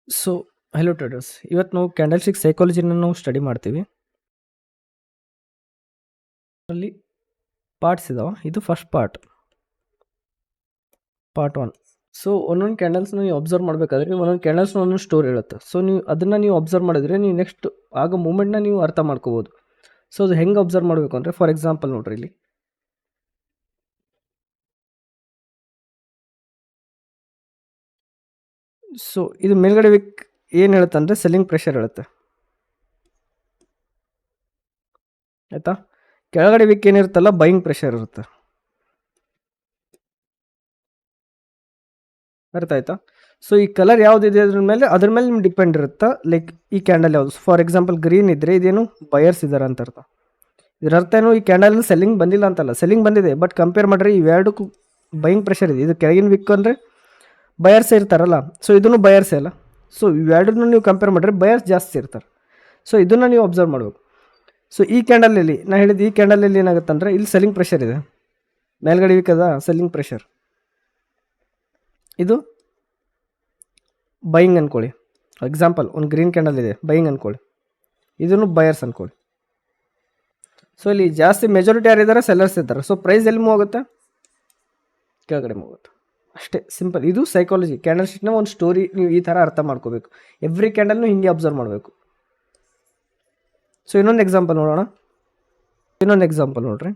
So hello traders, ಇವತ್ತು ನಾವು candle stick ಸೈಕಾಲಜಿನ ನಾವು ಸ್ಟಡಿ ಮಾಡ್ತೀವಿ. ಅಲ್ಲಿ ಪಾರ್ಟ್ಸ್ ಇದಾವೆ. ಇದು ಫಸ್ಟ್ ಪಾರ್ಟ್ 1. ಸೊ ಒಂದೊಂದು ಕ್ಯಾಂಡಲ್ಸ್ನ ನೀವು ಅಬ್ಸರ್ವ್ ಮಾಡಬೇಕಾದ್ರೆ ಒಂದೊಂದು ಕ್ಯಾಂಡಲ್ಸ್ನ ಒಂದೊಂದು ಸ್ಟೋರಿ ಹೇಳುತ್ತೆ. ಸೊ ನೀವು ಅಬ್ಸರ್ವ್ ಮಾಡಿದ್ರೆ ನೀವು ನೆಕ್ಸ್ಟ್ ಆಗ ಮೂಮೆಂಟ್ನ ನೀವು ಅರ್ಥ ಮಾಡ್ಕೋಬೋದು. ಸೊ ಅದು ಹೆಂಗೆ ಅಬ್ಸರ್ವ್ ಮಾಡಬೇಕು ಅಂದರೆ, ಫಾರ್ ಎಕ್ಸಾಂಪಲ್ ನೋಡ್ರಿ, ಇಲ್ಲಿ ಸೊ ಇದು ಮೇಲ್ಗಡೆ ವಿಕ್ ಏನು ಹೇಳುತ್ತೆ ಅಂದರೆ ಸೆಲ್ಲಿಂಗ್ ಪ್ರೆಷರ್ ಹೇಳುತ್ತೆ, ಆಯಿತಾ. ಕೆಳಗಡೆ ವಿಕ್ ಏನಿರುತ್ತಲ್ಲ ಬೈಯಿಂಗ್ ಪ್ರೆಷರ್ ಇರುತ್ತೆ, ಅರ್ಥ ಆಯ್ತಾ. ಸೊ ಈ ಕಲರ್ ಯಾವುದಿದೆ ಅದ್ರ ಮೇಲೆ ನಿಮ್ಗೆ ಡಿಪೆಂಡ್ ಇರುತ್ತೆ. ಲೈಕ್ ಈ ಕ್ಯಾಂಡಲ್ ಯಾವುದು, ಫಾರ್ ಎಕ್ಸಾಂಪಲ್ ಗ್ರೀನ್ ಇದ್ದರೆ ಇದೇನು ಬಯರ್ಸ್ ಇದ್ದಾರೆ ಅಂತ ಅರ್ಥ. ಇದರ ಅರ್ಥ ಏನು, ಈ ಕ್ಯಾಂಡಲ್ ಸೆಲ್ಲಿಂಗ್ ಬಂದಿಲ್ಲ ಅಂತಲ್ಲ, ಸೆಲ್ಲಿಂಗ್ ಬಂದಿದೆ. ಬಟ್ ಕಂಪೇರ್ ಮಾಡಿದ್ರೆ ಇವೆರಡಕ್ಕೂ ಬೈಯಿಂಗ್ ಪ್ರೆಷರ್ ಇದೆ. ಇದು ಕೆಳಗಿನ ವಿಕ್ ಅಂದರೆ ಬಯರ್ಸೇ ಇರ್ತಾರಲ್ಲ, ಸೊ ಇದನ್ನು ಬಯರ್ಸೇ ಅಲ್ಲ. ಸೊ ಇವೆರಡನ್ನೂ ನೀವು ಕಂಪೇರ್ ಮಾಡಿದ್ರೆ ಬಯರ್ಸ್ ಜಾಸ್ತಿ ಇರ್ತಾರೆ. ಸೊ ಇದನ್ನು ನೀವು ಅಬ್ಸರ್ವ್ ಮಾಡಬೇಕು. ಸೊ ಈ ಕ್ಯಾಂಡಲಲ್ಲಿ ನಾನು ಹೇಳಿದ್ದು, ಈ ಕ್ಯಾಂಡಲಲ್ಲಿ ಏನಾಗುತ್ತೆ ಅಂದರೆ ಇಲ್ಲಿ ಸೆಲ್ಲಿಂಗ್ ಪ್ರೆಷರ್ ಇದೆ, ಮೇಲ್ಗಡೆ ವಿಕ್ ಅದ ಸೆಲ್ಲಿಂಗ್ ಪ್ರೆಷರ್. ಇದು ಬೈಯಿಂಗ್ ಅಂದ್ಕೊಳ್ಳಿ. ಎಕ್ಸಾಂಪಲ್ ಒಂದು ಗ್ರೀನ್ ಕ್ಯಾಂಡಲ್ ಇದೆ, ಬೈಯಿಂಗ್ ಅಂದ್ಕೊಳ್ಳಿ, ಇದನ್ನು ಬಯರ್ಸ್ ಅಂದ್ಕೊಳ್ಳಿ. ಸೊ ಇಲ್ಲಿ ಜಾಸ್ತಿ ಮೆಜಾರಿಟಿ ಯಾರಿದ್ದಾರೆ, ಸೆಲ್ಲರ್ಸ್ ಇದ್ದಾರೆ. ಸೊ ಪ್ರೈಸ್ ಎಲ್ಲಿ ಮೂವ್ ಆಗುತ್ತೆ, ಕೆಳಗಡೆ ಮೂವ್ ಆಗುತ್ತೆ, ಅಷ್ಟೇ ಸಿಂಪಲ್. ಇದು ಸೈಕಾಲಜಿ. ಕ್ಯಾಂಡಲ್ ಸ್ಟಿಕ್ನ ಒಂದು ಸ್ಟೋರಿ ನೀವು ಈ ಥರ ಅರ್ಥ ಮಾಡ್ಕೋಬೇಕು. ಎವ್ರಿ ಕ್ಯಾಂಡಲ್ನು ಹಿಂಗೆ ಅಬ್ಸರ್ವ್ ಮಾಡಬೇಕು. ಸೊ ಇನ್ನೊಂದು ಎಕ್ಸಾಂಪಲ್ ನೋಡೋಣ. ನೋಡ್ರಿ,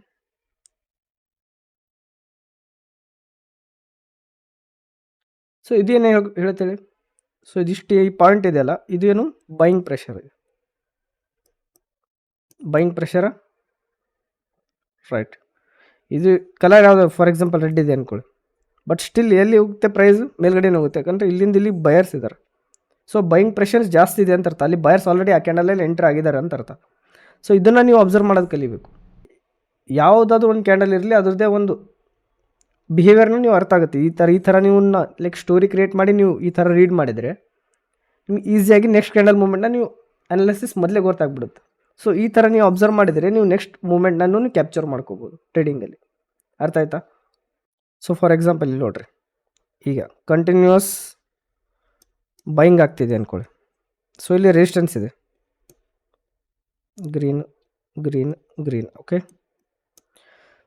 ಸೊ ಇದೇನು ಹೇಳ್ತೇಳಿ. ಸೊ ಇದಿಷ್ಟು ಈ ಪಾಯಿಂಟ್ ಇದೆಯಲ್ಲ, ಇದೇನು ಬೈಯಿಂಗ್ ಪ್ರೆಷರ್ ಇದೆ, ಬೈಯಿಂಗ್ ಪ್ರೆಷರ, ರೈಟ್. ಇದು ಕಲರ್ ಯಾವುದು, ಫಾರ್ ಎಕ್ಸಾಂಪಲ್ ರೆಡ್ ಇದೆ ಅಂದ್ಕೊಳ್ಳಿ. ಬಟ್ ಸ್ಟಿಲ್ ಎಲ್ಲಿ ಹೋಗುತ್ತೆ ಪ್ರೈಸ್, ಮೇಲ್ಗಡೆನೇ ಹೋಗುತ್ತೆ, ಯಾಕಂದರೆ ಇಲ್ಲಿಂದ ಇಲ್ಲಿ ಬಯರ್ಸ್ ಇದ್ದಾರೆ. ಸೊ ಬೈಯಿಂಗ್ ಪ್ರೆಷರ್ ಜಾಸ್ತಿ ಇದೆ ಅಂತ ಅರ್ಥ. ಅಲ್ಲಿ ಬಯರ್ಸ್ ಆಲ್ರೆಡಿ ಆ ಕ್ಯಾಂಡಲಲ್ಲಿ ಎಂಟ್ರ್ ಆಗಿದ್ದಾರೆ ಅಂತ ಅರ್ಥ. ಸೊ ಇದನ್ನು ನೀವು ಅಬ್ಸರ್ವ್ ಮಾಡೋದು ಕಲಿಬೇಕು. ಯಾವುದಾದ್ರೂ ಒಂದು ಕ್ಯಾಂಡಲ್ ಇರಲಿ, ಅದರದ್ದೇ ಒಂದು ಬಿಹೇವಿಯರ್ನ ನೀವು ಅರ್ಥ ಆಗುತ್ತೆ. ಈ ಥರ ನೀವು ಲೈಕ್ ಸ್ಟೋರಿ ಕ್ರಿಯೇಟ್ ಮಾಡಿ ನೀವು ಈ ಥರ ರೀಡ್ ಮಾಡಿದರೆ ನಿಮ್ಗೆ ಈಸಿಯಾಗಿ ನೆಕ್ಸ್ಟ್ ಕ್ಯಾಂಡಲ್ ಮೂಮೆಂಟ್ನ ನೀವು ಅನಾಲಿಸಿಸ್ ಮೊದಲೇ ಗೊತ್ತಾಗ್ಬಿಡುತ್ತೆ. ಸೊ ಈ ಥರ ನೀವು ಅಬ್ಸರ್ವ್ ಮಾಡಿದರೆ ನೀವು ನೆಕ್ಸ್ಟ್ ಮೂಮೆಂಟ್ನೂ ಕ್ಯಾಪ್ಚರ್ ಮಾಡ್ಕೋಬೋದು ಟ್ರೇಡಿಂಗಲ್ಲಿ, ಅರ್ಥ ಆಯ್ತಾ. ಸೊ ಫಾರ್ ಎಕ್ಸಾಂಪಲ್ ಇಲ್ಲಿ ನೋಡ್ರಿ, ಈಗ ಕಂಟಿನ್ಯೂಸ್ ಬೈಯಿಂಗ್ ಆಗ್ತಿದೆ ಅಂದ್ಕೊಳ್ಳಿ. ಸೊ ಇಲ್ಲಿ ರೆಸಿಸ್ಟೆನ್ಸ್ ಇದೆ, green green green, okay.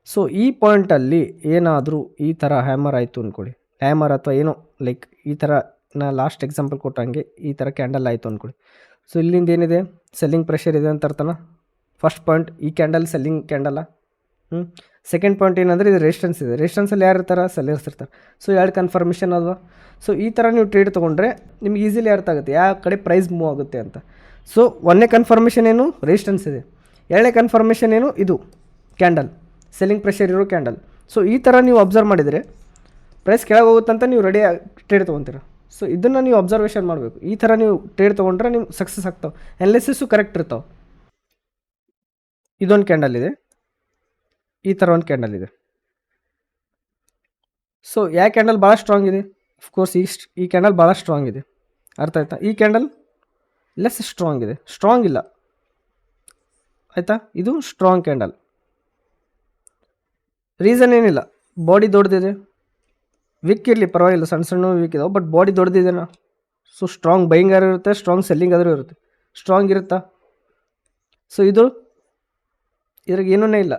So ಈ ಪಾಯಿಂಟಲ್ಲಿ ಏನಾದರೂ ಈ ಥರ ಹ್ಯಾಮರ್ ಆಯಿತು ಅಂದ್ಕೊಳ್ಳಿ, ಹ್ಯಾಮರ್ ಅಥವಾ ಏನೋ ಲೈಕ್ ಈ ಥರ, ನಾ ಲಾಸ್ಟ್ ಎಕ್ಸಾಂಪಲ್ ಕೊಟ್ಟಂಗೆ ಈ ಥರ ಕ್ಯಾಂಡಲ್ ಆಯಿತು ಅಂದ್ಕೊಳ್ಳಿ. ಸೊ ಇಲ್ಲಿಂದ ಏನಿದೆ, ಸೆಲ್ಲಿಂಗ್ ಪ್ರೆಷರ್ ಇದೆ ಅಂತ ಅರ್ಥನ. ಫಸ್ಟ್ ಪಾಯಿಂಟ್ ಈ ಕ್ಯಾಂಡಲ್ ಸೆಲ್ಲಿಂಗ್ ಕ್ಯಾಂಡಲ್ಲ. ಸೆಕೆಂಡ್ ಪಾಯಿಂಟ್ ಏನಂದರೆ ಇದು ರೆಸಿಸ್ಟೆನ್ಸ್ ಇದೆ. ರೆಸಿಸ್ಟೆನ್ಸಲ್ಲಿ ಯಾರು ಇರ್ತಾರೆ, ಸೆಲ್ಲರ್ಸ್ ಇರ್ತಾರೆ. ಸೊ ಎರಡು ಕನ್ಫರ್ಮೇಷನ್ ಅಲ್ವಾ. ಸೊ ಈ ಥರ ನೀವು ಟ್ರೇಡ್ ತೊಗೊಂಡ್ರೆ ನಿಮ್ಗೆ ಈಸಿಲಿ ಅರ್ಥ ಆಗುತ್ತೆ ಯಾವ ಕಡೆ ಪ್ರೈಸ್ ಮೂವ್ ಆಗುತ್ತೆ ಅಂತ. ಸೊ ಒಂದನೇ ಕನ್ಫರ್ಮೇಷನ್ ಏನು, ರೆಸಿಸ್ಟೆನ್ಸ್ ಇದೆ. ಎರಡನೇ ಕನ್ಫರ್ಮೇಷನ್ ಏನು, ಇದು ಕ್ಯಾಂಡಲ್ ಸೆಲ್ಲಿಂಗ್ ಪ್ರೆಷರ್ ಇರೋ ಕ್ಯಾಂಡಲ್. ಸೊ ಈ ಥರ ನೀವು ಅಬ್ಸರ್ವ್ ಮಾಡಿದರೆ ಪ್ರೈಸ್ ಕೆಳಗೆ ಹೋಗುತ್ತಂತ ನೀವು ರೆಡಿ ಟ್ರೇಡ್ ತೊಗೊತೀರ. ಸೊ ಇದನ್ನು ನೀವು ಅಬ್ಸರ್ವೇಷನ್ ಮಾಡಬೇಕು. ಈ ಥರ ನೀವು ಟ್ರೇಡ್ ತೊಗೊಂಡ್ರೆ ನೀವು ಸಕ್ಸಸ್ ಆಗ್ತಾವೆ, ಅನಾಲಿಸಿಸು ಕರೆಕ್ಟ್ ಇರ್ತಾವೆ. ಇದೊಂದು ಕ್ಯಾಂಡಲ್ ಇದೆ, ಈ ಥರ ಒಂದು ಕ್ಯಾಂಡಲ್ ಇದೆ. ಸೊ ಯಾವ ಕ್ಯಾಂಡಲ್ ಭಾಳ ಸ್ಟ್ರಾಂಗ್ ಇದೆ, ಅಫ್ಕೋರ್ಸ್ ಈ ಕ್ಯಾಂಡಲ್ ಭಾಳ ಸ್ಟ್ರಾಂಗ್ ಇದೆ, ಅರ್ಥ ಆಯ್ತಾ. ಈ ಕ್ಯಾಂಡಲ್ ಲೆಸ್ ಸ್ಟ್ರಾಂಗ್ ಇದೆ, ಸ್ಟ್ರಾಂಗ್ ಇಲ್ಲ, ಆಯಿತಾ. ಇದು ಸ್ಟ್ರಾಂಗ್ ಕ್ಯಾಂಡಲ್. ರೀಸನ್ ಏನಿಲ್ಲ, ಬಾಡಿ ದೊಡ್ಡದಿದೆ, ವಿಕ್ ಇರಲಿ ಪರವಾಗಿಲ್ಲ, ಸಣ್ಣ ಸಣ್ಣ ವಿಕ್ ಇದಾವೆ, ಬಟ್ ಬಾಡಿ ದೊಡ್ಡದಿದೆನಾ. ಸೊ ಸ್ಟ್ರಾಂಗ್ ಬೈಯಿಂಗ್ ಆದರೂ ಇರುತ್ತೆ, ಸ್ಟ್ರಾಂಗ್ ಸೆಲ್ಲಿಂಗ್ ಆದರೂ ಇರುತ್ತೆ, ಸ್ಟ್ರಾಂಗ್ ಇರುತ್ತಾ. ಸೊ ಇದ್ರಾಗ ಏನೂ ಇಲ್ಲ,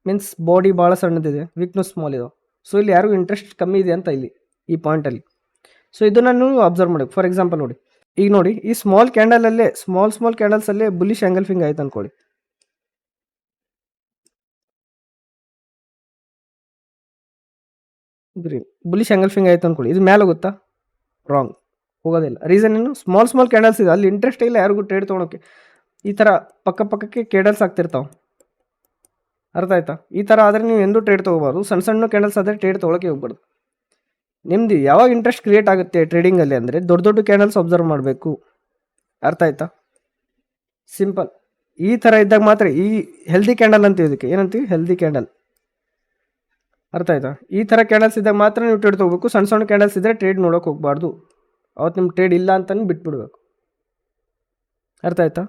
ಮೀನ್ಸ್ ಬಾಡಿ ಭಾಳ ಸಣ್ಣದಿದೆ, ವಿಕ್ನು ಸ್ಮಾಲ್ ಇದಾವೆ. ಸೊ ಇಲ್ಲಿ ಯಾರಿಗೂ ಇಂಟ್ರೆಸ್ಟ್ ಕಮ್ಮಿ ಇದೆ ಅಂತ ಇಲ್ಲಿ ಈ ಪಾಯಿಂಟಲ್ಲಿ. ಸೊ ಇದನ್ನು ನೀವು ಅಬ್ಸರ್ವ್ ಮಾಡಿ. ಫಾರ್ ಎಕ್ಸಾಂಪಲ್ ನೋಡಿ, ಈಗ ನೋಡಿ ಈ ಸ್ಮಾಲ್ ಕ್ಯಾಂಡಲಲ್ಲೇ ಸ್ಮಾಲ್ ಕ್ಯಾಂಡಲ್ಸಲ್ಲೇ ಬುಲಿಶ್ ಆ್ಯಂಗಲ್ಫಿಂಗ್ ಆಯ್ತು ಅಂದ್ಕೊಳ್ಳಿ. ಗ್ರೀನ್ ಬುಲಿಶ್ ಆ್ಯಂಗಲ್ಫಿಂಗ್ ಆಯ್ತು ಅಂದ್ಕೊಳ್ಳಿ, ಇದು ಮೇಲೆ ಹೋಗುತ್ತಾ, ರಾಂಗ್, ಹೋಗೋದಿಲ್ಲ. ರೀಸನ್ ಏನು, ಸ್ಮಾಲ್ ಕ್ಯಾಂಡಲ್ಸ್ ಇದೆ, ಅಲ್ಲಿ ಇಂಟ್ರೆಸ್ಟ್ ಇಲ್ಲ ಯಾರಿಗೂ ಟ್ರೇಡ್ ತೊಗೊಳೋಕ್ಕೆ. ಈ ಥರ ಪಕ್ಕಕ್ಕೆ ಕ್ಯಾಂಡಲ್ಸ್ ಆಗ್ತಿರ್ತಾವೆ, ಅರ್ಥ ಆಯ್ತಾ. ಈ ಥರ ಆದರೆ ನೀವು ಎಂದೂ ಟ್ರೇಡ್ ತೊಗೋಬಾರ್ದು. ಸಣ್ಣ ಕ್ಯಾಂಡಲ್ಸ್ ಆದರೆ ಟ್ರೇಡ್ ತೊಗೊಳಕ್ಕೆ ಹೋಗ್ಬಾರ್ದು. ನಿಮ್ಮದು ಯಾವಾಗ ಇಂಟ್ರೆಸ್ಟ್ ಕ್ರಿಯೇಟ್ ಆಗುತ್ತೆ ಟ್ರೇಡಿಂಗಲ್ಲಿ ಅಂದರೆ ದೊಡ್ಡ ಕ್ಯಾಂಡಲ್ಸ್ ಅಬ್ಸರ್ವ್ ಮಾಡಬೇಕು, ಅರ್ಥ ಆಯ್ತಾ. ಸಿಂಪಲ್. ಈ ಥರ ಇದ್ದಾಗ ಮಾತ್ರ ಈ ಹೆಲ್ದಿ ಕ್ಯಾಂಡಲ್ ಅಂತೀವಿ, ಇದಕ್ಕೆ ಏನಂತೀವಿ, ಹೆಲ್ದಿ ಕ್ಯಾಂಡಲ್, ಅರ್ಥ ಆಯ್ತಾ. ಈ ಥರ ಕ್ಯಾಂಡಲ್ಸ್ ಇದ್ದಾಗ ಮಾತ್ರ ನೀವು ಟ್ರೇಡ್ ತೊಗೋಬೇಕು. ಸಣ್ಣ ಕ್ಯಾಂಡಲ್ಸ್ ಇದ್ದರೆ ಟ್ರೇಡ್ ನೋಡೋಕೆ ಹೋಗ್ಬಾರ್ದು, ಅವತ್ತು ನಿಮ್ಮ ಟ್ರೇಡ್ ಇಲ್ಲ ಅಂತಲೂ ಬಿಟ್ಬಿಡ್ಬೇಕು, ಅರ್ಥ ಆಯ್ತಾ.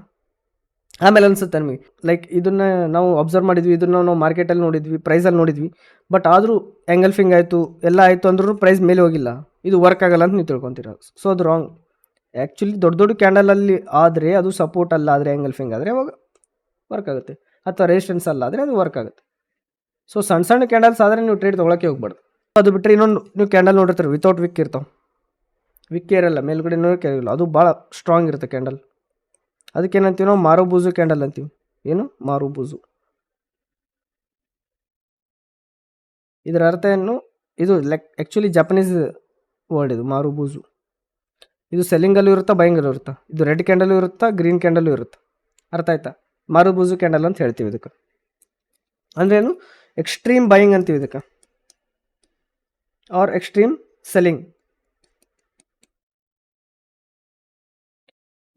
ಆಮೇಲೆ ಅನಿಸುತ್ತೆ ನಮಗೆ ಲೈಕ್ ಇದನ್ನು ನಾವು ಅಬ್ಸರ್ವ್ ಮಾಡಿದ್ವಿ, ಇದನ್ನು ನಾವು ಮಾರ್ಕೆಟಲ್ಲಿ ನೋಡಿದ್ವಿ, ಪ್ರೈಸಲ್ಲಿ ನೋಡಿದ್ವಿ, ಬಟ್ ಆದರೂ ಆ್ಯಂಗಲ್ಫಿಂಗ್ ಆಯಿತು, ಎಲ್ಲ ಆಯಿತು ಅಂದ್ರೂ ಪ್ರೈಸ್ ಮೇಲೆ ಹೋಗಿಲ್ಲ, ಇದು ವರ್ಕ್ ಆಗಲ್ಲ ಅಂತ ನೀವು ತಿಳ್ಕೊತೀರ. ಸೊ ಅದು ರಾಂಗ್. ಆ್ಯಕ್ಚುಲಿ ದೊಡ್ಡ ದೊಡ್ಡ ಕ್ಯಾಂಡಲಲ್ಲಿ ಆದರೆ ಅದು ಸಪೋರ್ಟ್ ಅಲ್ಲ ಆದರೆ ಎಂಗಲ್ಫಿಂಗ್ ಆದರೆ ಅವಾಗ ವರ್ಕ್ ಆಗುತ್ತೆ, ಅಥವಾ ರೆಸಿಸ್ಟೆನ್ಸ್ ಅಲ್ಲ ಆದರೆ ಅದು ವರ್ಕ್ ಆಗುತ್ತೆ. ಸೊ ಸಣ್ಣ ಸಣ್ಣ ಕ್ಯಾಂಡಲ್ಸ್ ಆದರೆ ನೀವು ಟ್ರೇಡ್ ತೊಗೊಳಕ್ಕೆ ಹೋಗ್ಬಾರ್ದು. ಅದು ಬಿಟ್ಟರೆ ಇನ್ನೊಂದು ನೀವು ಕ್ಯಾಂಡಲ್ ನೋಡಿರ್ತಾರೆ ವಿತೌಟ್ ವಿಕ್ ಇರ್ತಾವೆ, ವಿಕ್ ಇರಲ್ಲ ಮೇಲ್ಗಡೆ ಇರಲ್ಲ, ಅದು ಭಾಳ ಸ್ಟ್ರಾಂಗ್ ಇರುತ್ತೆ ಕ್ಯಾಂಡಲ್. ಅದಕ್ಕೇನಂತೀವಿ ನಾವು ಮಾರುಬೂಜು ಕ್ಯಾಂಡಲ್ ಅಂತೀವಿ. ಏನು ಮಾರುಬೂಜು, ಇದರ ಅರ್ಥ ಏನು? ಇದು ಆ್ಯಕ್ಚುಲಿ ಜಪನೀಸ್ ವರ್ಡ್ ಇದು ಮಾರುಬೂಜು. ಇದು ಸೆಲ್ಲಿಂಗಲ್ಲೂ ಇರುತ್ತಾ ಬೈಯಿಂಗಲ್ಲೂ ಇರುತ್ತಾ, ಇದು ರೆಡ್ ಕ್ಯಾಂಡಲ್ಲೂ ಇರುತ್ತಾ ಗ್ರೀನ್ ಕ್ಯಾಂಡಲ್ಲೂ ಇರುತ್ತೆ. ಅರ್ಥ ಆಯ್ತಾ? ಮಾರುಬೂಜು ಕ್ಯಾಂಡಲ್ ಅಂತ ಹೇಳ್ತೀವಿ ಇದಕ್ಕೆ. ಅಂದ್ರೇನು? ಎಕ್ಸ್ಟ್ರೀಮ್ ಬೈಯಿಂಗ್ ಅಂತೀವಿ ಇದಕ್ಕೆ, ಆರ್ ಎಕ್ಸ್ಟ್ರೀಮ್ ಸೆಲ್ಲಿಂಗ್.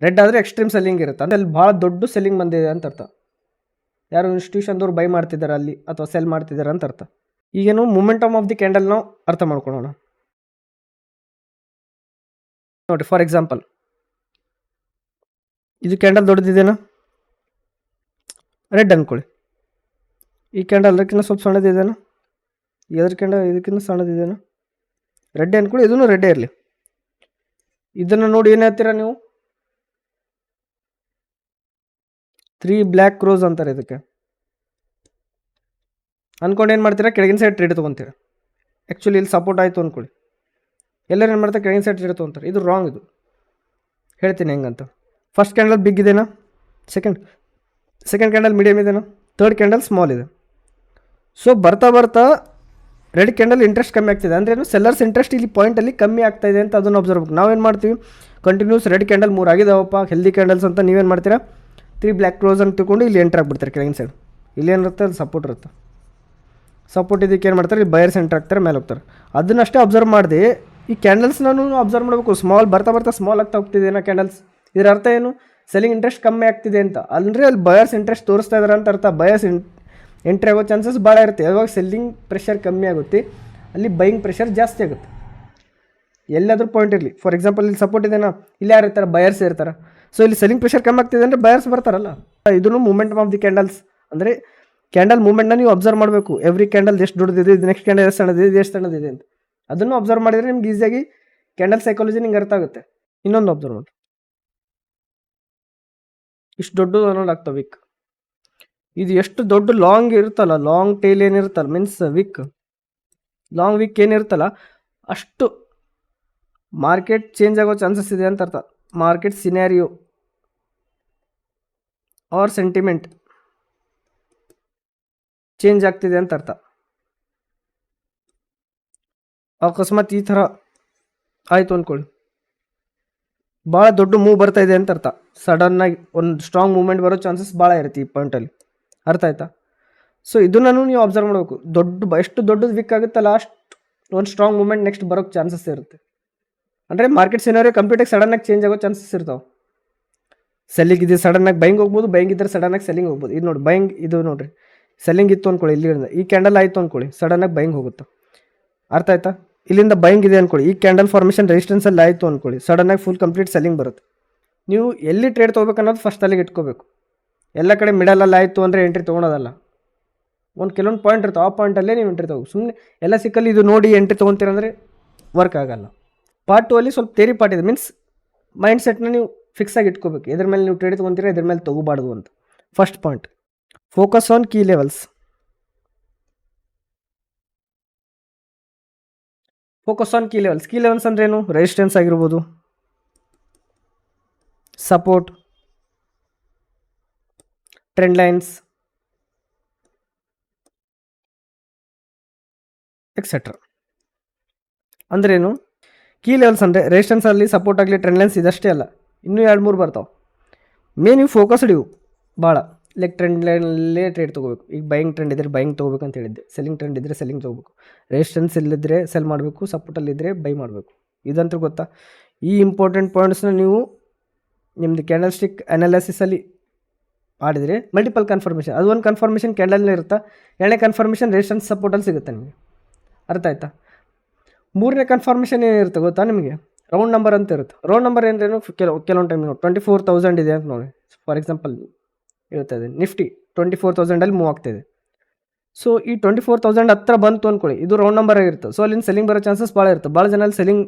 ರೆಡ್ ಆದರೆ ಎಕ್ಸ್ಟ್ರೀಮ್ ಸೆಲ್ಲಿಂಗ್ ಇರುತ್ತೆ, ಅಂದರೆ ಅಲ್ಲಿ ಭಾಳ ದೊಡ್ಡ ಸೆಲ್ಲಿಂಗ್ ಬಂದಿದೆ ಅಂತ ಅರ್ಥ. ಯಾರು ಇನ್ಸ್ಟಿಟ್ಯೂಷನ್ದವ್ರು ಬೈ ಮಾಡ್ತಿದ್ದಾರೆ ಅಲ್ಲಿ ಅಥವಾ ಸೆಲ್ ಮಾಡ್ತಿದ್ದಾರೆ ಅಂತ ಅರ್ಥ. ಈಗೇನು ಮೂಮೆಂಟಮ್ ಆಫ್ ದಿ ಕ್ಯಾಂಡಲ್ ನಾವು ಅರ್ಥ ಮಾಡ್ಕೊಳ್ಳೋಣ ನೋಡಿ. ಫಾರ್ ಎಕ್ಸಾಂಪಲ್ ಇದು ಕ್ಯಾಂಡಲ್ ದೊಡ್ಡದಿದೆನಾ, ರೆಡ್ ಅಂದ್ಕೊಳ್ಳಿ. ಈ ಕ್ಯಾಂಡಲ್ ಅದಕ್ಕಿಂತ ಸ್ವಲ್ಪ ಸಣ್ಣದಿದೆನಾ, ಎದ್ರ ಕ್ಯಾಂಡಲ್ ಇದಕ್ಕಿಂತ ಸಣ್ಣದಿದೆನಾ, ರೆಡ್ ಅಂದ್ಕೊಳ್ಳಿ. ಇದೂ ರೆಡ್ಡೇ ಇರಲಿ. ಇದನ್ನು ನೋಡಿ ಏನು ಹೇಳ್ತೀರಾ ನೀವು? 3 ಬ್ಲ್ಯಾಕ್ ಕ್ರೋಸ್ ಅಂತಾರೆ ಇದಕ್ಕೆ. ಅಂದ್ಕೊಂಡು ಏನು ಮಾಡ್ತೀರಾ, ಕೆಳಗಿನ ಸೈಡ್ ಟ್ರೇಡ್ ತೊಗೊತೀರಾ. ಆ್ಯಕ್ಚುಲಿ ಇಲ್ಲಿ ಸಪೋರ್ಟ್ ಆಯಿತು ಅಂದ್ಕೊಳ್ಳಿ, ಎಲ್ಲರೂ ಏನು ಮಾಡ್ತಾರೆ ಕೆಳಗಿನ ಸೈಡ್ ಟ್ರೇಡ್ ತೊಗೊತಾರೆ. ಇದು ರಾಂಗ್. ಇದು ಹೇಳ್ತೀನಿ ಹೆಂಗಂತ. ಫಸ್ಟ್ ಕ್ಯಾಂಡಲ್ ಬಿಗ್ ಇದೆನಾ, ಸೆಕೆಂಡ್ ಕ್ಯಾಂಡಲ್ ಮೀಡಿಯಮ್ ಇದೆನಾ, ಥರ್ಡ್ ಕ್ಯಾಂಡಲ್ ಸ್ಮಾಲ್ ಇದೆ. ಸೊ ಬರ್ತಾ ಬರ್ತಾ ರೆಡ್ ಕ್ಯಾಂಡಲ್ ಇಂಟ್ರೆಸ್ಟ್ ಕಮ್ಮಿ ಆಗ್ತಿದೆ. ಅಂದ್ರೇನು? ಸೆಲ್ಲರ್ಸ್ ಇಂಟ್ರೆಸ್ಟ್ ಇಲ್ಲಿ ಪಾಯಿಂಟಲ್ಲಿ ಕಮ್ಮಿ ಆಗ್ತಾ ಇದೆ ಅಂತ ಅದನ್ನು ಅಬ್ಸರ್ವ್ ಮಾಡ್ಬೇಕು. ನಾವೇನು ಮಾಡ್ತೀವಿ, ಕಂಟಿನ್ಯೂಸ್ ರೆಡ್ ಕ್ಯಾಂಡಲ್ 3 ಆಗಿದಾವಪ್ಪ ಹೆಲ್ದಿ ಕ್ಯಾಂಡಲ್ಸ್ ಅಂತ ನೀವೇನು ಮಾಡ್ತೀರಾ, 3 ಬ್ಲ್ಯಾಕ್ ಕ್ಲೋಸ್ ಅಂತ ತಿಳ್ಕೊಂಡು ಇಲ್ಲಿ ಎಂಟ್ರ್ ಆಗಿಬಿಡ್ತಾರೆ ಕೆಳಗಿನ ಸೈಡ್. ಇಲ್ಲಿ ಏನಿರುತ್ತೆ ಅದು ಸಪೋರ್ಟ್ ಇರುತ್ತೆ. ಸಪೋರ್ಟ್ ಇದಕ್ಕೆ ಏನು ಮಾಡ್ತಾರೆ, ಇಲ್ಲಿ ಬಯರ್ಸ್ ಎಂಟ್ರ್ ಆಗ್ತಾರೆ, ಮೇಲೆ ಹೋಗ್ತಾರೆ. ಅದನ್ನಷ್ಟೇ ಅಬ್ಸರ್ವ್ ಮಾಡಿದೆ. ಈ ಕ್ಯಾಂಡಲ್ಸ್ನೂ ಅಬ್ಸರ್ವ್ ಮಾಡಬೇಕು. ಸ್ಮಾಲ್ ಬರ್ತಾ ಸ್ಮಾಲ್ ಆಗ್ತಾ ಹೋಗ್ತಿದೆ ಏನೋ ಕ್ಯಾಂಡಲ್ಸ್. ಇದರ ಅರ್ಥ ಏನು? ಸೆಲ್ಲಿಂಗ್ ಇಂಟ್ರೆಸ್ಟ್ ಕಮ್ಮಿ ಆಗ್ತಿದೆ ಅಂತ. ಅಂದರೆ ಅಲ್ಲಿ ಬಯರ್ಸ್ ಇಂಟ್ರೆಸ್ಟ್ ತೋರಿಸ್ತಾ ಇದ್ದಾರೆ ಅಂತ ಅರ್ಥ. ಬಯರ್ಸ್ ಎಂಟ್ರಿ ಆಗೋ ಚಾನ್ಸಸ್ ಭಾಳ ಇರುತ್ತೆ. ಯಾವಾಗ ಸೆಲ್ಲಿಂಗ್ ಪ್ರೆಷರ್ ಕಮ್ಮಿ ಆಗುತ್ತೆ ಅಲ್ಲಿ ಬೈಯಿಂಗ್ ಪ್ರೆಷರ್ ಜಾಸ್ತಿ ಆಗುತ್ತೆ. ಎಲ್ಲಾದರೂ ಪಾಯಿಂಟ್ ಇರಲಿ. ಫಾರ್ ಎಕ್ಸಾಂಪಲ್ ಇಲ್ಲಿ ಸಪೋರ್ಟ್ ಇದೆನಾ, ಇಲ್ಲಿ ಯಾರು ಇರ್ತಾರೆ, ಬಯರ್ಸ್ ಇರ್ತಾರೆ. ಸೊ ಇಲ್ಲಿ ಸೆಲ್ಲಿಂಗ್ ಪ್ರೆಷರ್ ಕಮ್ಮಿ ಆಗ್ತಿದೆ ಅಂದರೆ ಬಯರ್ಸ್ ಬರ್ತಾರಲ್ಲ. ಇದನ್ನು ಮೂಮೆಂಟಮ್ ಆಫ್ ದಿ ಕ್ಯಾಂಡಲ್ಸ್. ಅಂದರೆ ಕ್ಯಾಂಡಲ್ ಮೂಮೆಂಟ್ನ ನೀವು ಅಬ್ಸರ್ವ್ ಮಾಡಬೇಕು. ಎವ್ರಿ ಕ್ಯಾಂಡಲ್ ಎಷ್ಟು ದೊಡ್ಡದಿದೆ, ಇದು ನೆಕ್ಸ್ಟ್ ಕ್ಯಾಂಡಲ್ ಎಷ್ಟು ಸಣ್ಣದಿದೆ, ಇದು ಎಷ್ಟು ಸಣ್ಣದಿದೆ ಅಂತ. ಅದನ್ನು ಅಬ್ಸರ್ವ್ ಮಾಡಿದರೆ ನಿಮ್ಗೆ ಈಸಿಯಾಗಿ ಕ್ಯಾಂಡಲ್ ಸೈಕಾಲಜಿ ನಿಮ್ಗೆ ಅರ್ಥ ಆಗುತ್ತೆ. ಇನ್ನೊಂದು ಅಬ್ಸರ್ವ್ ಮಾಡಿ, ಇಷ್ಟು ದೊಡ್ಡದು ಅನ್ನೋದು ಆಗ್ತವೆ ವಿಕ್. ಇದು ಎಷ್ಟು ದೊಡ್ಡ ಲಾಂಗ್ ಇರುತ್ತಲ್ಲ, ಲಾಂಗ್ ಟೇಲ್ ಏನಿರುತ್ತಲ್ಲ, ಮೀನ್ಸ್ ವಿಕ್, ಲಾಂಗ್ ವಿಕ್ ಏನಿರುತ್ತಲ್ಲ ಅಷ್ಟು ಮಾರ್ಕೆಟ್ ಚೇಂಜ್ ಆಗೋ ಚಾನ್ಸಸ್ ಇದೆ ಅಂತ ಅರ್ಥ. Market scenario or sentiment change ಆಗ್ತಿದೆ ಅಂತ ಅರ್ಥ. ಅಕಸ್ಮಾತ್ ಈ ಥರ ಆಯಿತು ಅಂದ್ಕೊಳ್ಳಿ, ಭಾಳ ದೊಡ್ಡ ಮೂವ್ ಬರ್ತಾ ಇದೆ ಅಂತ ಅರ್ಥ. ಸಡನ್ನಾಗಿ ಒಂದು ಸ್ಟ್ರಾಂಗ್ ಮೂವ್ಮೆಂಟ್ ಬರೋ ಚಾನ್ಸಸ್ ಭಾಳ ಇರುತ್ತೆ ಈ ಪಾಯಿಂಟಲ್ಲಿ. ಅರ್ಥ ಆಯ್ತಾ? ಸೊ ಇದನ್ನು ನೀವು ಅಬ್ಸರ್ವ್ ಮಾಡಬೇಕು. ಎಷ್ಟು ದೊಡ್ಡದು ವಿಕ್ ಆಗುತ್ತಲ್ಲ ಅಷ್ಟು ಒಂದು ಸ್ಟ್ರಾಂಗ್ ಮೂವ್ಮೆಂಟ್ ನೆಕ್ಸ್ಟ್ ಬರೋಕ್ಕೆ ಚಾನ್ಸಸ್ ಇರುತ್ತೆ. ಅಂದರೆ ಮಾರ್ಕೆಟ್ ಸಿನಾರಿಯೋ ಕಂಪ್ಲೀಟಾಗಿ ಸಡನ್ನಾಗಿ ಚೇಂಜ್ ಆಗೋ ಚಾನ್ಸಸ್ ಇರ್ತಾವೆ. ಸೆಲ್ಲಿಂಗ್ ಇದೆ ಸಡನ್ನಾಗಿ ಬೈಂಗ್ ಹೋಗ್ಬೋದು, ಬೈಂಗ್ ಇದ್ದರೆ ಸಡನ್ನಾಗಿ ಸೆಲ್ಲಿಂಗ್ ಹೋಗ್ಬೋದು. ಇದು ನೋಡಿ ಬೈಂಗ್, ಇದು ನೋಡಿರಿ ಸೆಲ್ಲಿಂಗ್ ಇತ್ತು ಅಂದ್ಕೊಳ್ಳಿ, ಇಲ್ಲಿಂದ ಈ ಕ್ಯಾಂಡಲ್ ಆಯಿತು ಅಂದ್ಕೊಳ್ಳಿ, ಸಡನ್ನಾಗಿ ಬೈಂಗ್ ಹೋಗುತ್ತೆ. ಅರ್ಥ ಆಯ್ತಾ? ಇಲ್ಲಿಂದ ಬೈಂಗ್ ಇದೆ ಅಂದ್ಕೊಳ್ಳಿ, ಈ ಕ್ಯಾಂಡಲ್ ಫಾರ್ಮೇಷನ್ ರೆಸಿಸ್ಟೆನ್ಸಲ್ಲಿ ಆಯಿತು ಅಂದ್ಕೊಳ್ಳಿ, ಸಡನ್ನಾಗಿ ಫುಲ್ ಕಂಪ್ಲೀಟ್ ಸೆಲ್ಲಿಂಗ್ ಬರುತ್ತೆ. ನೀವು ಎಲ್ಲಿ ಟ್ರೇಡ್ ತೊಗೋಬೇಕು ಅನ್ನೋದು ಫಸ್ಟ್ ಅಲ್ಲಿಗೆ ಇಟ್ಕೋಬೇಕು. ಎಲ್ಲ ಕಡೆ ಮಿಡಲಲ್ಲಿ ಆಯಿತು ಅಂದರೆ ಎಂಟ್ರಿ ತೊಗೊಳೋದಲ್ಲ. ಕೆಲವೊಂದು ಪಾಯಿಂಟ್ ಇರ್ತವೆ, ಆ ಪಾಯಿಂಟಲ್ಲೇ ನೀವು ಎಂಟ್ರಿ ತೊಗೋ. ಸುಮ್ಮನೆ ಎಲ್ಲ ಸಿಕ್ಕಲ್ಲಿ ಇದು ನೋಡಿ ಎಂಟ್ರಿ ತೊಗೊತೀರಂದರೆ ವರ್ಕ್ ಆಗೋಲ್ಲ. ಪಾರ್ಟ್ 2 ಅಲ್ಲಿ ಸ್ವಲ್ಪ ಥೇರಿ ಪಾರ್ಟ್ ಇದೆ. ಮೀನ್ಸ್ ಮೈಂಡ್ ಸೆಟ್ನ ನೀವು ಫಿಕ್ಸ್ ಆಗಿ ಇಟ್ಕೋಬೇಕು. ಇದ್ರ ಮೇಲೆ ನೀವು ಟ್ರೇಡ್ ತೊಗೊತೀರ, ಇದ್ರ ಮೇಲೆ ತೊಗೋಬಾರ್ದು ಅಂತ. First point, focus on key levels. Focus on key levels. Key levels ಅಂದ್ರೆ ಏನು? ರೆಸಿಸ್ಟೆನ್ಸ್ ಆಗಿರ್ಬೋದು, ಸಪೋರ್ಟ್, ಟ್ರೆಂಡ್ ಲೈನ್ಸ್ ಎಕ್ಸೆಟ್ರಾ. ಅಂದ್ರೇನು? ಕೀ ಲೆವೆಲ್ಸ್ ಅಂದರೆ ರೆಸಿಸ್ಟೆನ್ಸ್ ಅಲ್ಲಿ, ಸಪೋರ್ಟ್ ಆಗಲಿ, ಟ್ರೆಂಡ್ ಲೈನ್ಸ್ ಇದಷ್ಟೇ ಅಲ್ಲ, ಇನ್ನೂ 2-3 ಬರ್ತಾವೆ. ಮೇನ್ ಇವು ಫೋಕಸ್ಡ್ ಇವು ಭಾಳ. ಲೈಕ್ ಟ್ರೆಂಡ್ ಲೈನಲ್ಲೇ ಟ್ರೇಡ್ ತೊಗೋಬೇಕು. ಈಗ ಬೈಯಿಂಗ್ ಟ್ರೆಂಡ್ ಇದ್ದರೆ ಬೈಯಿಂಗ್ ತೊಗೋಬೇಕು ಅಂತ ಹೇಳಿದ್ದೆ, ಸೆಲ್ಲಿಂಗ್ ಟ್ರೆಂಡ್ ಇದ್ದರೆ ಸೆಲ್ಲಿಂಗ್ ತೊಗೋಬೇಕು, ರೆಸಿಸ್ಟೆನ್ಸ್ ಇಲ್ಲಿದ್ದರೆ ಸೆಲ್ ಮಾಡಬೇಕು, ಸಪೋರ್ಟಲ್ಲಿದ್ದರೆ ಬೈ ಮಾಡಬೇಕು. ಇದಂತೂ ಗೊತ್ತಾ? ಈ ಇಂಪಾರ್ಟೆಂಟ್ ಪಾಯಿಂಟ್ಸ್ನ ನೀವು ನಿಮ್ಮದು ಕ್ಯಾಂಡಲ್ ಸ್ಟಿಕ್ ಅನಾಲಿಸಿಸಲ್ಲಿ ಮಾಡಿದರೆ ಮಲ್ಟಿಪಲ್ ಕನ್ಫರ್ಮೇಷನ್, ಅದು ಒಂದು ಕನ್ಫರ್ಮೇಷನ್ ಕ್ಯಾಂಡಲ್ನೇ ಇರುತ್ತೆ, ಎರಡನೇ ಕನ್ಫರ್ಮೇಷನ್ ರೆಸಿಸ್ಟೆನ್ಸ್ ಸಪೋರ್ಟಲ್ಲಿ ಸಿಗುತ್ತೆ ನಿಮಗೆ. ಅರ್ಥ ಆಯ್ತಾ? ಮೂರನೇ ಕನ್ಫರ್ಮೇಷನ್ ಏನಿರುತ್ತೆ ಗೊತ್ತಾ ನಿಮಗೆ? ರೌಂಡ್ ನಂಬರ್ ಅಂತ ಇರುತ್ತೆ. ರೌಂಡ್ ನಂಬರ್ ಏನೇನು ಕೆಲವೊಂದು ಟೈಮ್ ನೋಡಿ 24,000 ಇದೆ ಅಂತ ನೋಡಿ. ಫಾರ್ ಎಕ್ಸಾಂಪಲ್ ಹೇಳ್ತಾ ಇದೆ, ನಿಫ್ಟಿ 24,000 ಮೂವ್ ಆಗ್ತಾಯಿದೆ. ಸೊ ಈ 24,000 ಹತ್ರ ಬಂತು ಅಂದ್ಕೊಳ್ಳಿ, ಇದು ರೌಂಡ್ ನಂಬರ್ ಆಗಿರುತ್ತೆ. ಸೊ ಅಲ್ಲಿಂದ ಸೆಲ್ಲಿಂಗ್ ಬರೋ ಚಾನ್ಸಸ್ ಭಾಳ ಇರುತ್ತೆ. ಭಾಳ ಜನ ಅಲ್ಲಿ ಸೆಲ್ಲಿಂಗ್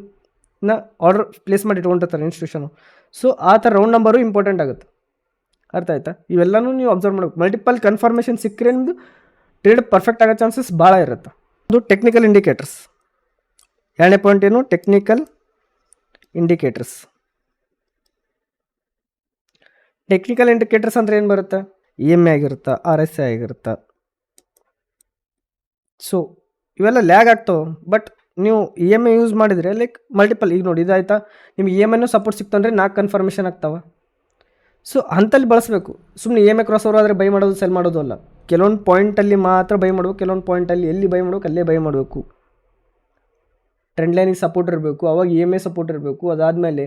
ಆರ್ಡರ್ ಪ್ಲೇಸ್ ಮಾಡಿ ಇಟ್ಕೊಂಡಿರ್ತಾರೆ ಇನ್ಸ್ಟಿಟ್ಯೂಷನು. ಸೊ ಆ ಥರ ರೌಂಡ್ ನಂಬರು ಇಂಪಾರ್ಟೆಂಟ್ ಆಗುತ್ತೆ. ಅರ್ಥ ಆಯ್ತಾ? ಇವೆಲ್ಲನೂ ನೀವು ಅಬ್ಸರ್ವ್ ಮಾಡಬೇಕು. ಮಲ್ಟಿಪಲ್ ಕನ್ಫರ್ಮೇಷನ್ ಸಿಕ್ಕರೆ ನಿಮ್ಮದು ಟ್ರೇಡ್ ಪರ್ಫೆಕ್ಟ್ ಆಗೋ ಚಾನ್ಸಸ್ ಭಾಳ ಇರುತ್ತೆ. ಅದು ಟೆಕ್ನಿಕಲ್ ಇಂಡಿಕೇಟರ್ಸ್. ಎರಡನೇ ಪಾಯಿಂಟ್ ಏನು? Technical indicators. ಟೆಕ್ನಿಕಲ್ ಇಂಡಿಕೇಟರ್ಸ್ ಅಂದರೆ ಏನು ಬರುತ್ತೆ? EMA ಆಗಿರುತ್ತಾ, RSI ಆಗಿರುತ್ತಾ. ಸೊ ಇವೆಲ್ಲ ಲ್ಯಾಗ್ ಆಗ್ತಾವೆ. ಬಟ್ ನೀವು EMA ಯೂಸ್ ಮಾಡಿದರೆ ಲೈಕ್ ಮಲ್ಟಿಪಲ್, ಈಗ ನೋಡಿ ಇದಾಯ್ತಾ, ನಿಮ್ಗೆ EMAನೂ ಸಪೋರ್ಟ್ ಸಿಕ್ತಂದರೆ 4 ಕನ್ಫರ್ಮೇಷನ್ ಆಗ್ತಾವೆ. ಸೊ ಅಂಥಲ್ಲಿ ಬಳಸಬೇಕು. ಸುಮ್ಮನೆ EMA ಕ್ರಾಸ್ ಓವರ್ ಆದರೆ ಬೈ ಮಾಡೋದು ಸೆಲ್ ಮಾಡೋದು ಅಲ್ಲ. ಕೆಲವೊಂದು ಪಾಯಿಂಟಲ್ಲಿ ಮಾತ್ರ ಬೈ ಮಾಡಬೇಕು, ಕೆಲವೊಂದು ಪಾಯಿಂಟಲ್ಲಿ ಎಲ್ಲಿ ಬೈ ಮಾಡಬೇಕು ಅಲ್ಲೇ ಬೈ ಮಾಡಬೇಕು. ಟ್ರೆಂಡ್ ಲೈನಿಗೆ ಸಪೋರ್ಟ್ ಇರಬೇಕು, ಅವಾಗ EMA ಸಪೋರ್ಟ್ ಇರಬೇಕು. ಅದಾದಮೇಲೆ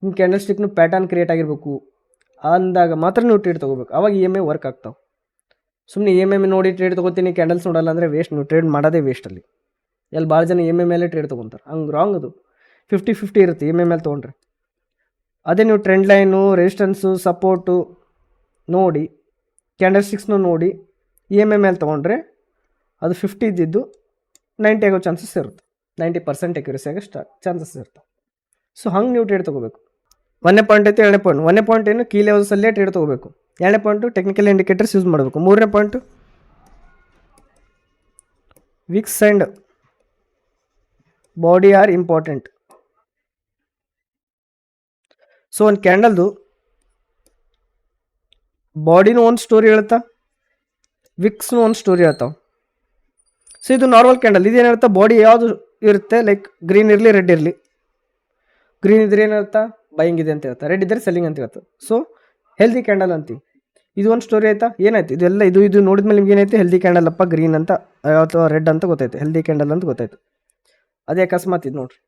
ನಿಮ್ಮ ಕ್ಯಾಂಡಲ್ ಸ್ಟಿಕ್ನು ಪ್ಯಾಟರ್ನ್ ಕ್ರಿಯೇಟ್ ಆಗಿರಬೇಕು. ಅಂದಾಗ ಮಾತ್ರ ನೀವು ಟ್ರೇಡ್ ತೊಗೋಬೇಕು, ಅವಾಗ EMA ವರ್ಕ್ ಆಗ್ತಾವೆ. ಸುಮ್ಮನೆ EMA ನೋಡಿ ಟ್ರೇಡ್ ತೊಗೋತೀನಿ, ಕ್ಯಾಂಡಲ್ಸ್ ನೋಡಲ್ಲ ಅಂದರೆ ವೇಸ್ಟ್. ನೀವು ಟ್ರೇಡ್ ಮಾಡೋದೇ ವೇಸ್ಟ್ ಅಲ್ಲಿ. ಎಲ್ಲಿ ಭಾಳ ಜನ EMA ಮೇಲೆ ಟ್ರೇಡ್ ತೊಗೊತಾರೆ, ಹಂಗೆ ರಾಂಗ್. ಅದು 50-50 ಇರುತ್ತೆ EMA ಮೇಲೆ ತೊಗೊಂಡ್ರೆ. ಅದೇ ನೀವು ಟ್ರೆಂಡ್ ಲೈನು, ರೆಸಿಸ್ಟೆನ್ಸು, ಸಪೋರ್ಟು ನೋಡಿ, ಕ್ಯಾಂಡಲ್ ಸ್ಟಿಕ್ಸ್ನು ನೋಡಿ EMA ಮೇಲೆ ತೊಗೊಂಡ್ರೆ ಅದು 50 ಇದ್ದಿದ್ದು 90 ಆಗೋ ಚಾನ್ಸಸ್ ಇರುತ್ತೆ. 90% ಅಕ್ಯುರಸಿ ಆಗೋ ಚಾನ್ಸಸ್ ಇರುತ್ತೆ. ಸೊ ಹಂಗೆ ನೀವು ಟ್ರೇಡ್ ತೊಗೋಬೇಕು. 1ನೇ ಪಾಯಿಂಟ್ ಐತೆ, 2ನೇ ಪಾಯಿಂಟ್. 1ನೇ ಪಾಯಿಂಟ್ ಏನು? ಕೀ ಲೆವೆಲ್ಸಲ್ಲೇ ಟ್ರೇಡ್ ತೊಗೋಬೇಕು. 2ನೇ ಪಾಯಿಂಟು ಟೆಕ್ನಿಕಲ್ ಇಂಡಿಕೇಟರ್ಸ್ ಯೂಸ್ ಮಾಡಬೇಕು. 3ನೇ point Vicks and body are important. So ಒಂದು ಕ್ಯಾಂಡಲ್ದು ಬಾಡಿನೂ ಒಂದು ಸ್ಟೋರಿ ಹೇಳ್ತಾ, ವಿಕ್ಸ್ನು ಒಂದು ಸ್ಟೋರಿ ಹೇಳ್ತಾವೆ. ಸೊ ಇದು ನಾರ್ಮಲ್ ಕ್ಯಾಂಡಲ್. ಇದೇನು ಹೇಳ್ತಾ? ಬಾಡಿ ಯಾವುದು ಇರುತ್ತೆ, ಲೈಕ್ ಗ್ರೀನ್ ಇರಲಿ ರೆಡ್ ಇರಲಿ. ಗ್ರೀನ್ ಇದ್ರೆ ಏನಿರುತ್ತಾ? ಬೈಯಿಂಗ್ ಇದೆ ಅಂತ ಹೇಳ್ತಾ, ರೆಡ್ ಇದ್ದರೆ ಸೆಲ್ಲಿಂಗ್ ಅಂತ ಹೇಳ್ತಾ. ಸೊ ಹೆಲ್ದಿ ಕ್ಯಾಂಡಲ್ ಅಂತೀವಿ. ಇದು ಒಂದು ಸ್ಟೋರಿ ಆಯ್ತಾ? ಏನಾಯ್ತು ಇದೆಲ್ಲ? ಇದು ನೋಡಿದ್ಮೇಲೆ ನಿಮ್ಗೆ ಏನಾಯ್ತು? ಹೆಲ್ದಿ ಕ್ಯಾಂಡಲ್ ಅಪ್ಪ, ಗ್ರೀನ್ ಅಂತ ಅಥವಾ ರೆಡ್ ಅಂತ ಗೊತ್ತಾಯ್ತು, ಹೆಲ್ದಿ ಕ್ಯಾಂಡಲ್ ಅಂತ ಗೊತ್ತಾಯ್ತು. ಅದೇ ಅಕಸ್ಮಾತ್ ಇದು ನೋಡ್ರಿ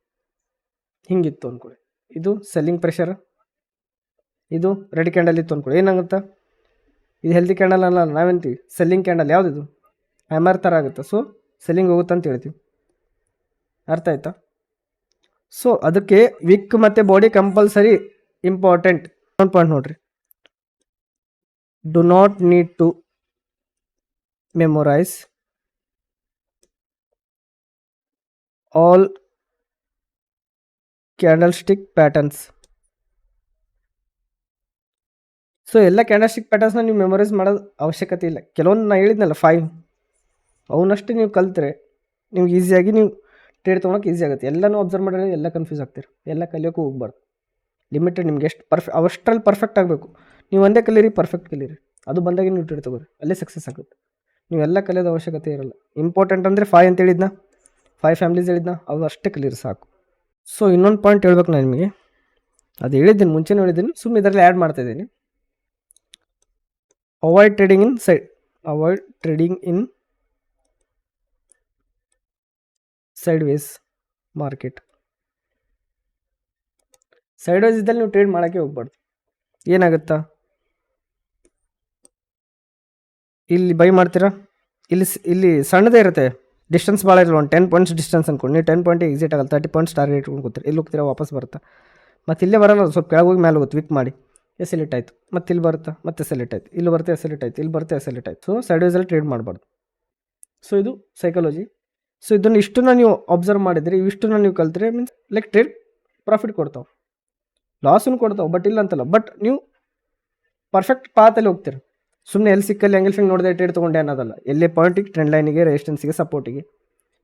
ಹಿಂಗಿತ್ತು ಅಂದ್ಕೊಳ್ಳಿ, ಇದು ಸೆಲ್ಲಿಂಗ್ ಪ್ರೆಷರ್, ಇದು ರೆಡ್ ಕ್ಯಾಂಡಲ್ ಇತ್ತು ಅಂದ್ಕೊಳ್ಳಿ, ಏನಾಗುತ್ತಾ? ಇದು ಹೆಲ್ದಿ ಕ್ಯಾಂಡಲ್ ಅಲ್ಲ, ನಾವೇಂತೀವಿ ಸೆಲ್ಲಿಂಗ್ ಕ್ಯಾಂಡಲ್. ಯಾವುದಿದು? ಹ್ಯಾಮರ್ ಥರ ಆಗುತ್ತೆ. ಸೊ ಸೆಲ್ಲಿಂಗ್ ಹೋಗುತ್ತೆ ಅಂತ ಹೇಳ್ತೀವಿ. ಅರ್ಥ ಆಯ್ತಾ? ಸೊ ಅದಕ್ಕೆ ವಿಕ್ ಮತ್ತು ಬಾಡಿ ಕಂಪಲ್ಸರಿ ಇಂಪಾರ್ಟೆಂಟ್. ಒಂದು ಪಾಯಿಂಟ್ ನೋಡ್ರಿ, do not need to memorize all candlestick patterns. So ಎಲ್ಲ ಕ್ಯಾಂಡಲ್ ಸ್ಟಿಕ್ ಪ್ಯಾಟರ್ನ್ಸ್ನ ನೀವು ಮೆಮೊರೈಸ್ ಮಾಡೋದು ಅವಶ್ಯಕತೆ ಇಲ್ಲ. ಕೆಲವೊಂದು ನಾನು ಹೇಳಿದ್ನಲ್ಲ 5, ಅವನ್ನಷ್ಟು ನೀವು ಕಲ್ತ್ರೆ ನಿಮ್ಗೆ ಈಸಿಯಾಗಿ ನೀವು ಟ್ರೇಡ್ ತೊಗೊಳಕ್ಕೆ ಈಸಿ ಆಗುತ್ತೆ. ಎಲ್ಲನೂ ಅಬ್ಸರ್ವ್ ಮಾಡಿದ್ರೆ ಎಲ್ಲ ಕನ್ಫ್ಯೂಸ್ ಆಗ್ತೀರಿ. ಎಲ್ಲ ಕಲಿಯೋಕ್ಕೂ ಹೋಗ್ಬಾರ್ದು. ಲಿಮಿಟೆಡ್ ನಿಮ್ಗೆ ಎಷ್ಟು ಅವಷ್ಟರಲ್ಲಿ ಪರ್ಫೆಕ್ಟ್ ಆಗಬೇಕು. ನೀವು ಒಂದೇ ಕಲೀರಿ, ಪರ್ಫೆಕ್ಟ್ ಕಲೀರಿ, ಅದು ಬಂದಾಗೆ ನೀವು ಟ್ರೇಡ್ ತೊಗೊರಿ, ಅಲ್ಲೇ ಸಕ್ಸಸ್ ಆಗುತ್ತೆ. ನೀವೆಲ್ಲ ಕಲಿಯೋದು ಅವಶ್ಯಕತೆ ಇರಲ್ಲ. ಇಂಪಾರ್ಟೆಂಟ್ ಅಂದರೆ 5 ಅಂತ ಹೇಳಿದ್ನ, 5 ಫ್ಯಾಮಿಲೀಸ್ ಹೇಳಿದ್ನ, ಅವು ಅಷ್ಟೇ ಕಲೀರಿ ಸಾಕು. ಸೊ ಇನ್ನೊಂದು ಪಾಯಿಂಟ್ ಹೇಳ್ಬೇಕು ನಾನು ನಿಮಗೆ, ಅದು ಹೇಳಿದ್ದೀನಿ, ಮುಂಚೆನೂ ಹೇಳಿದ್ದೀನಿ, ಸುಮ್ಮನೆ ಇದರಲ್ಲಿ ಆ್ಯಡ್ ಮಾಡ್ತಾಯಿದ್ದೀನಿ. Avoid trading in sideways market. Sideways ಇದ್ದಲ್ಲಿ ನೀವು ಟ್ರೇಡ್ ಮಾಡೋಕ್ಕೆ ಹೋಗ್ಬಾರ್ದು. ಏನಾಗುತ್ತಾ? ಇಲ್ಲಿ ಬೈ ಮಾಡ್ತೀರಾ, ಇಲ್ಲಿ ಸಣ್ಣದೇ ಇರುತ್ತೆ, ಡಿಸ್ಟೆನ್ಸ್ ಭಾಳ ಇರಲ್ಲ. ಒಂದು 10 ಪಾಯಿಂಟ್ಸ್ ಡಿಸ್ಟೆನ್ಸ್ ಅನ್ಕೊಂಡು ನೀವು 10 ಪಾಯಿಂಟಿಗೆ ಎಕ್ಸಿಟ್ ಆಗಲ್ಲ, 30 ಪಾಯಿಂಟ್ಸ್ ಟಾರ್ಗೆಟ್ ಇಟ್ಕೊಂಡು ಕೂತೀರಿ. ಇಲ್ಲಿ ಹೋಗ್ತೀರಾ, ವಾಪಸ್ ಬರುತ್ತಾ, ಮತ್ತು ಇಲ್ಲೇ ಬರಲ್ಲ, ಸ್ವಲ್ಪ ಕೆಳಗೆ ಹೋಗಿ ಮೇಲೆ ಹೋಗುತ್ತೆ, ವಿಕ್ ಮಾಡಿ ಎಸೆಲಿಟ್ ಆಯಿತು, ಮತ್ತು ಇಲ್ಲಿ ಬರುತ್ತಾ, ಮತ್ತೆ ಎಸೆಲಿಟ್ ಆಯಿತು, ಇಲ್ಲಿ ಬರುತ್ತೆ ಎಸೆಲಿಟ್ ಆಯಿತು, ಇಲ್ಲಿ ಬರುತ್ತೆ ಎಸೆಲಿಟ್ ಆಯಿತು. ಸೊ ಸೈಡ್ವೇಸಲ್ಲಿ ಟ್ರೇಡ್ ಮಾಡಬಾರ್ದು. ಸೊ ಇದು ಸೈಕಾಲಜಿ. ಸೊ ಇದನ್ನು ಇಷ್ಟನ್ನು ನೀವು ಅಬ್ಸರ್ವ್ ಮಾಡಿದರೆ, ಇವಿಷ್ಟನ್ನು ನೀವು ಕಲ್ತ್ರೆ ಮೀನ್ಸ್ ಲೈಕ್ ಟ್ರೇಡ್ ಪ್ರಾಫಿಟ್ ಕೊಡ್ತಾವೆ, ಲಾಸನ್ನು ಕೊಡ್ತಾವೆ, ಬಟ್ ಇಲ್ಲ ಅಂತಲ್ಲ. ಬಟ್ ನೀವು ಪರ್ಫೆಕ್ಟ್ ಪಾತಲ್ಲಿ ಹೋಗ್ತೀರಿ. ಸುಮ್ಮನೆ ಎಲ್ಲಿ ಸಿಕ್ಕಲ್ಲಿ ಎಂಗಲ್ಫಿಂಗ್ ನೋಡಿದೆ ಟ್ರೇಡ್ ತೊಗೊಂಡೆ ಅನ್ನೋದಲ್ಲ. ಎಲ್ಲೇ ಪಾಯಿಂಟಿಗೆ, ಟ್ರೆಂಡ್ ಲೈನಿಗೆ, ರೆಸಿಸ್ಟೆನ್ಸಿಗೆ, ಸಪೋರ್ಟಿಗೆ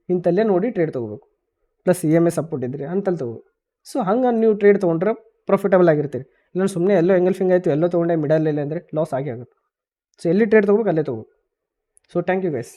ಇಂಥಲ್ಲೇ ನೋಡಿ ಟ್ರೇಡ್ ತೊಗೋಬೇಕು. ಪ್ಲಸ್ EMA ಸಪೋರ್ಟ್ ಇದ್ದರೆ ಅಂತಲ್ಲಿ ತೊಗೋಬೇಕು. ಸೊ ಹಂಗೆ ನೀವು ಟ್ರೇಡ್ ತೊಗೊಂಡ್ರೆ ಪ್ರಾಫಿಟಬಲ್ ಆಗಿರ್ತೀರಿ. ಇಲ್ಲ ಸುಮ್ಮನೆ ಎಲ್ಲೋ ಎಂಗಲ್ಫಿಂಗ್ ಆಯಿತು, ಎಲ್ಲೋ ತೊಗೊಂಡೆ ಮಿಡಲ್ ಇಲ್ಲ ಅಂದರೆ ಲಾಸ್ ಆಗೇ ಆಗುತ್ತೆ. ಸೊ ಎಲ್ಲಿ ಟ್ರೇಡ್ ತೊಗೋಬೇಕು ಅಲ್ಲೇ ತೊಗೋಬೇಕು. So thank you guys.